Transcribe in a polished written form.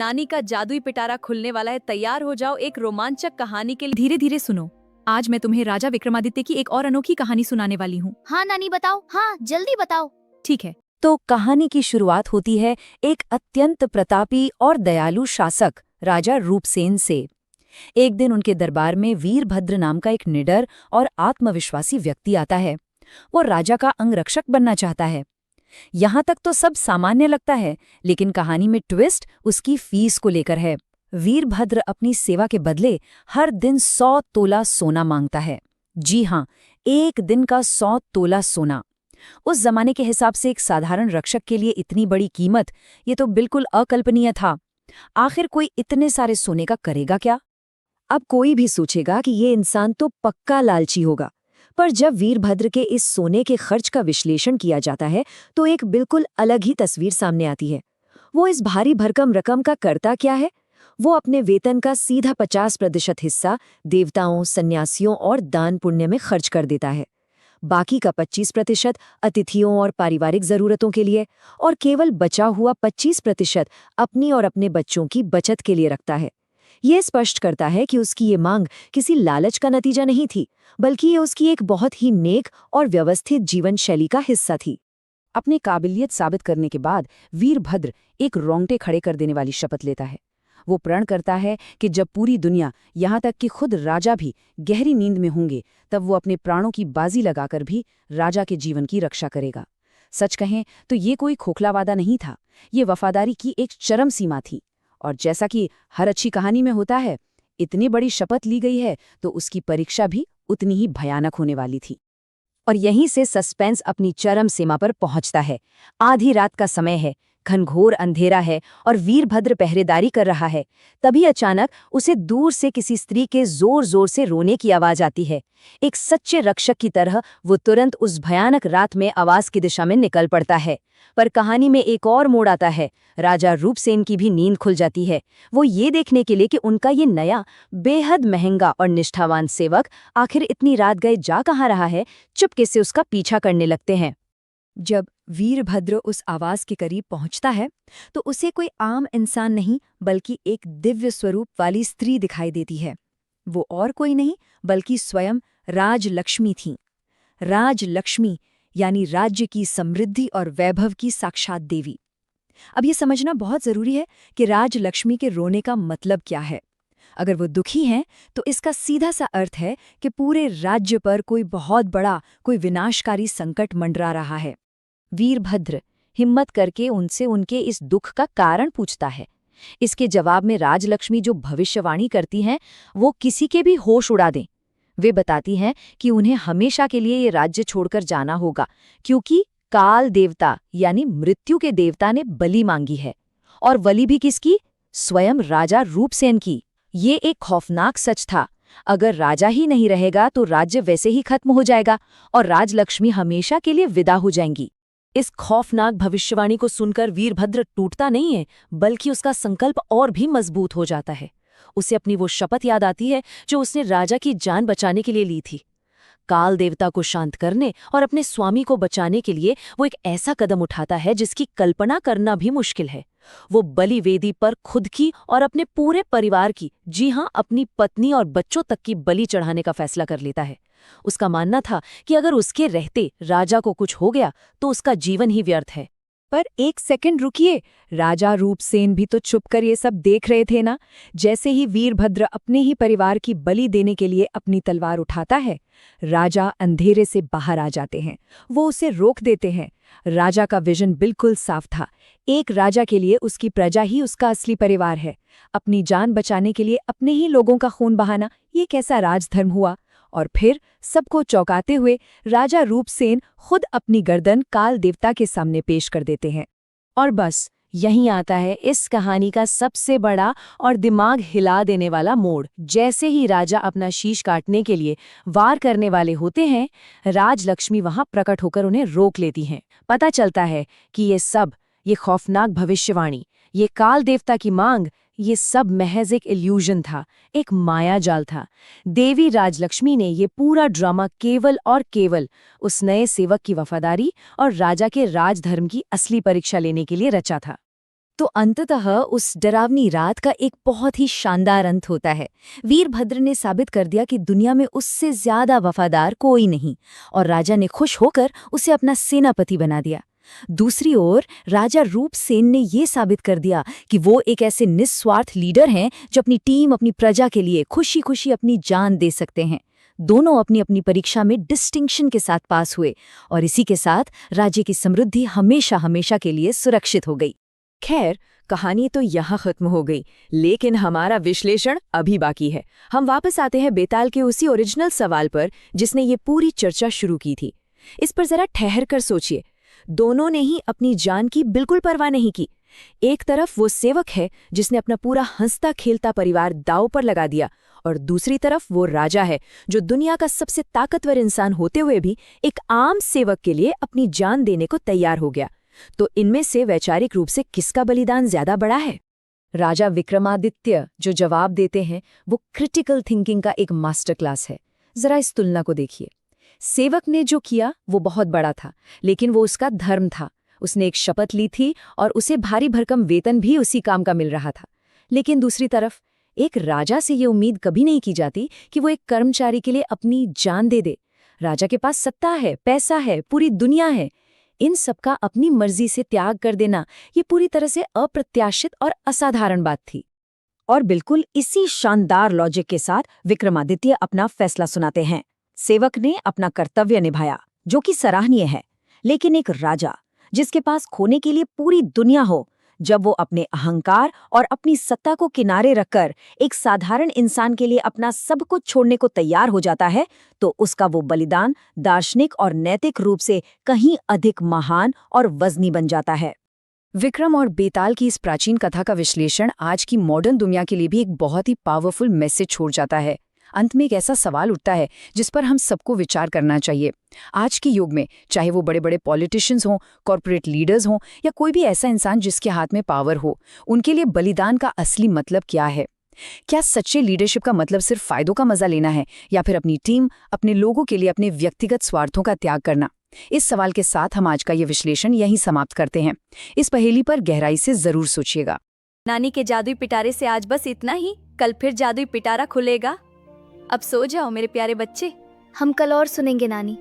नानी का जादुई पिटारा खुलने वाला है। तैयार हो जाओ एक रोमांचक कहानी के लिए। धीरे धीरे सुनो। आज मैं तुम्हें राजा विक्रमादित्य की एक और अनोखी कहानी सुनाने वाली हूँ। हाँ नानी बताओ, हाँ जल्दी बताओ। ठीक है। तो कहानी की शुरुआत होती है एक अत्यंत प्रतापी और दयालु शासक राजा रूपसेन से। एक दिन उनके दरबार में वीरभद्र नाम का एक निडर और आत्मविश्वासी व्यक्ति आता है। वो राजा का अंगरक्षक बनना चाहता है। यहाँ तक तो सब सामान्य लगता है, लेकिन कहानी में ट्विस्ट उसकी फीस को लेकर है। वीरभद्र अपनी सेवा के बदले हर दिन 100 तोला सोना मांगता है। जी हाँ, एक दिन का 100 तोला सोना। उस जमाने के हिसाब से एक साधारण रक्षक के लिए इतनी बड़ी कीमत, ये तो बिल्कुल अकल्पनीय था। आखिर कोई इतने सारे सोने का करेगा क्या? अब कोई भी सोचेगा कि ये इंसान तो पक्का लालची होगा, पर जब वीरभद्र के इस सोने के खर्च का विश्लेषण किया जाता है तो एक बिल्कुल अलग ही तस्वीर सामने आती है। वो इस भारी भरकम रकम का करता क्या है? वो अपने वेतन का सीधा 50% हिस्सा देवताओं, सन्यासियों और दान पुण्य में खर्च कर देता है। बाकी का 25% अतिथियों और पारिवारिक जरूरतों के लिए, और केवल बचा हुआ 25% अपनी और अपने बच्चों की बचत के लिए रखता है। ये स्पष्ट करता है कि उसकी ये मांग किसी लालच का नतीजा नहीं थी, बल्कि ये उसकी एक बहुत ही नेक और व्यवस्थित जीवन शैली का हिस्सा थी। अपनी काबिलियत साबित करने के बाद वीरभद्र एक रोंगटे खड़े कर देने वाली शपथ लेता है। वो प्रण करता है कि जब पूरी दुनिया, यहाँ तक कि खुद राजा भी गहरी नींद में होंगे, तब वो अपने प्राणों की बाजी लगाकर भी राजा के जीवन की रक्षा करेगा। सच कहें तो ये कोई खोखला वादा नहीं था, ये वफादारी की एक चरम सीमा थी। और जैसा कि हर अच्छी कहानी में होता है, इतनी बड़ी शपथ ली गई है तो उसकी परीक्षा भी उतनी ही भयानक होने वाली थी। और यहीं से सस्पेंस अपनी चरम सीमा पर पहुंचता है। आधी रात का समय है, घनघोर अंधेरा है और वीरभद्र पहरेदारी कर रहा है। तभी अचानक उसे दूर से किसी स्त्री के जोर जोर से रोने की आवाज आती है। एक सच्चे रक्षक की तरह वो तुरंत उस भयानक रात में आवाज की दिशा में निकल पड़ता है। पर कहानी में एक और मोड़ आता है। राजा रूपसेन की भी नींद खुल जाती है। वो ये देखने के लिए कि उनका ये नया, बेहद महंगा और निष्ठावान सेवक आखिर इतनी रात गए जा कहाँ रहा है, चुपके से उसका पीछा करने लगते हैं। जब वीरभद्र उस आवाज के करीब पहुंचता है तो उसे कोई आम इंसान नहीं, बल्कि एक दिव्य स्वरूप वाली स्त्री दिखाई देती है। वो और कोई नहीं बल्कि स्वयं राजलक्ष्मी थीं। राजलक्ष्मी यानी राज्य की समृद्धि और वैभव की साक्षात देवी। अब ये समझना बहुत जरूरी है कि राजलक्ष्मी के रोने का मतलब क्या है। अगर वो दुखी हैं तो इसका सीधा सा अर्थ है कि पूरे राज्य पर कोई बहुत बड़ा, कोई विनाशकारी संकट मंडरा रहा है। वीरभद्र हिम्मत करके उनसे उनके इस दुख का कारण पूछता है। इसके जवाब में राजलक्ष्मी जो भविष्यवाणी करती हैं, वो किसी के भी होश उड़ा दें। वे बताती हैं कि उन्हें हमेशा के लिए ये राज्य छोड़कर जाना होगा, क्योंकि काल देवता यानी मृत्यु के देवता ने बलि मांगी है। और बलि भी किसकी? स्वयं राजा रूपसेन की। ये एक खौफनाक सच था। अगर राजा ही नहीं रहेगा तो राज्य वैसे ही खत्म हो जाएगा और राजलक्ष्मी हमेशा के लिए विदा हो जाएंगी। इस खौफनाक भविष्यवाणी को सुनकर वीरभद्र टूटता नहीं है, बल्कि उसका संकल्प और भी मजबूत हो जाता है। उसे अपनी वो शपथ याद आती है जो उसने राजा की जान बचाने के लिए ली थी। काल देवता को शांत करने और अपने स्वामी को बचाने के लिए वो एक ऐसा कदम उठाता है जिसकी कल्पना करना भी मुश्किल है। वो बलि वेदी पर खुद की और अपने पूरे परिवार की, जी हां, अपनी पत्नी और बच्चों तक की बलि चढ़ाने का फैसला कर लेता है। उसका मानना था कि अगर उसके रहते राजा को कुछ हो गया तो उसका जीवन ही व्यर्थ है। पर एक सेकंड रुकिए, राजा रूपसेन भी तो चुपकर ये सब देख रहे थे ना। जैसे ही वीरभद्र अपने ही परिवार की बलि देने के लिए अपनी तलवार उठाता है, राजा अंधेरे से बाहर आ जाते हैं। वो उसे रोक देते हैं। राजा का विजन बिल्कुल साफ था। एक राजा के लिए उसकी प्रजा ही उसका असली परिवार है। अपनी जान बचाने के लिए अपने ही लोगों का खून बहाना, ये कैसा राजधर्म हुआ? और फिर सबको चौंकाते हुए राजा रूपसेन खुद अपनी गर्दन काल देवता के सामने पेश कर देते हैं। और बस यहीं आता है इस कहानी का सबसे बड़ा और दिमाग हिला देने वाला मोड़। जैसे ही राजा अपना शीश काटने के लिए वार करने वाले होते हैं, राजलक्ष्मी वहां प्रकट होकर उन्हें रोक लेती हैं। पता चलता है कि ये खौफनाक भविष्यवाणी, ये काल देवता की मांग, ये सब महज एक इल्यूजन था, एक माया जाल था। देवी राजलक्ष्मी ने ये पूरा ड्रामा केवल और केवल उस नए सेवक की वफादारी और राजा के राजधर्म की असली परीक्षा लेने के लिए रचा था। तो अंततः उस डरावनी रात का एक बहुत ही शानदार अंत होता है। वीरभद्र ने साबित कर दिया कि दुनिया में उससे ज्यादा वफादार कोई नहीं, और राजा ने खुश होकर उसे अपना सेनापति बना दिया। दूसरी ओर राजा रूपसेन ने ये साबित कर दिया कि वो एक ऐसे निस्वार्थ लीडर हैं जो अपनी टीम, अपनी प्रजा के लिए खुशी खुशी अपनी जान दे सकते हैं। दोनों अपनी अपनी परीक्षा में डिस्टिंक्शन के साथ पास हुए, और इसी के साथ राज्य की समृद्धि हमेशा हमेशा के लिए सुरक्षित हो गई। खैर, कहानी तो यहाँ खत्म हो गई, लेकिन हमारा विश्लेषण अभी बाकी है। हम वापस आते हैं बेताल के उसी ओरिजिनल सवाल पर जिसने ये पूरी चर्चा शुरू की थी। इस पर जरा ठहर कर सोचिए। दोनों ने ही अपनी जान की बिल्कुल परवाह नहीं की। एक तरफ वो सेवक है जिसने अपना पूरा हंसता खेलता परिवार दांव पर लगा दिया, और दूसरी तरफ वो राजा है जो दुनिया का सबसे ताकतवर इंसान होते हुए भी एक आम सेवक के लिए अपनी जान देने को तैयार हो गया। तो इनमें से वैचारिक रूप से किसका बलिदान ज्यादा बड़ा है? राजा विक्रमादित्य जो जवाब देते हैं वो क्रिटिकल थिंकिंग का एक मास्टर क्लास है। जरा इस तुलना को देखिए। सेवक ने जो किया वो बहुत बड़ा था, लेकिन वो उसका धर्म था। उसने एक शपथ ली थी और उसे भारी भरकम वेतन भी उसी काम का मिल रहा था। लेकिन दूसरी तरफ एक राजा से ये उम्मीद कभी नहीं की जाती कि वो एक कर्मचारी के लिए अपनी जान दे दे। राजा के पास सत्ता है, पैसा है, पूरी दुनिया है। इन सबका अपनी मर्जी से त्याग कर देना ये पूरी तरह से अप्रत्याशित और असाधारण बात थी। और बिल्कुल इसी शानदार लॉजिक के साथ विक्रमादित्य अपना फैसला सुनाते हैं। सेवक ने अपना कर्तव्य निभाया, जो कि सराहनीय है, लेकिन एक राजा जिसके पास खोने के लिए पूरी दुनिया हो, जब वो अपने अहंकार और अपनी सत्ता को किनारे रखकर एक साधारण इंसान के लिए अपना सब कुछ छोड़ने को तैयार हो जाता है, तो उसका वो बलिदान दार्शनिक और नैतिक रूप से कहीं अधिक महान और वजनी बन जाता है। विक्रम और बेताल की इस प्राचीन कथा का विश्लेषण आज की मॉडर्न दुनिया के लिए भी एक बहुत ही पावरफुल मैसेज छोड़ जाता है। अंत में एक ऐसा सवाल उठता है जिस पर हम सबको विचार करना चाहिए। आज के युग में चाहे वो बड़े बड़े पॉलिटिशियंस हों, कॉर्पोरेट लीडर्स हों, या कोई भी ऐसा इंसान जिसके हाथ में पावर हो, उनके लिए बलिदान का असली मतलब क्या है? क्या सच्चे लीडरशिप का मतलब सिर्फ फायदों का मजा लेना है, या फिर अपनी टीम, अपने लोगों के लिए अपने व्यक्तिगत स्वार्थों का त्याग करना? इस सवाल के साथ हम आज का ये विश्लेषण यहीं समाप्त करते हैं। इस पहेली पर गहराई से जरूर सोचिएगा। नानी के जादुई पिटारे से आज बस इतना ही। कल फिर जादुई पिटारा खुलेगा। अब सो जाओ मेरे प्यारे बच्चे। हम कल और सुनेंगे नानी।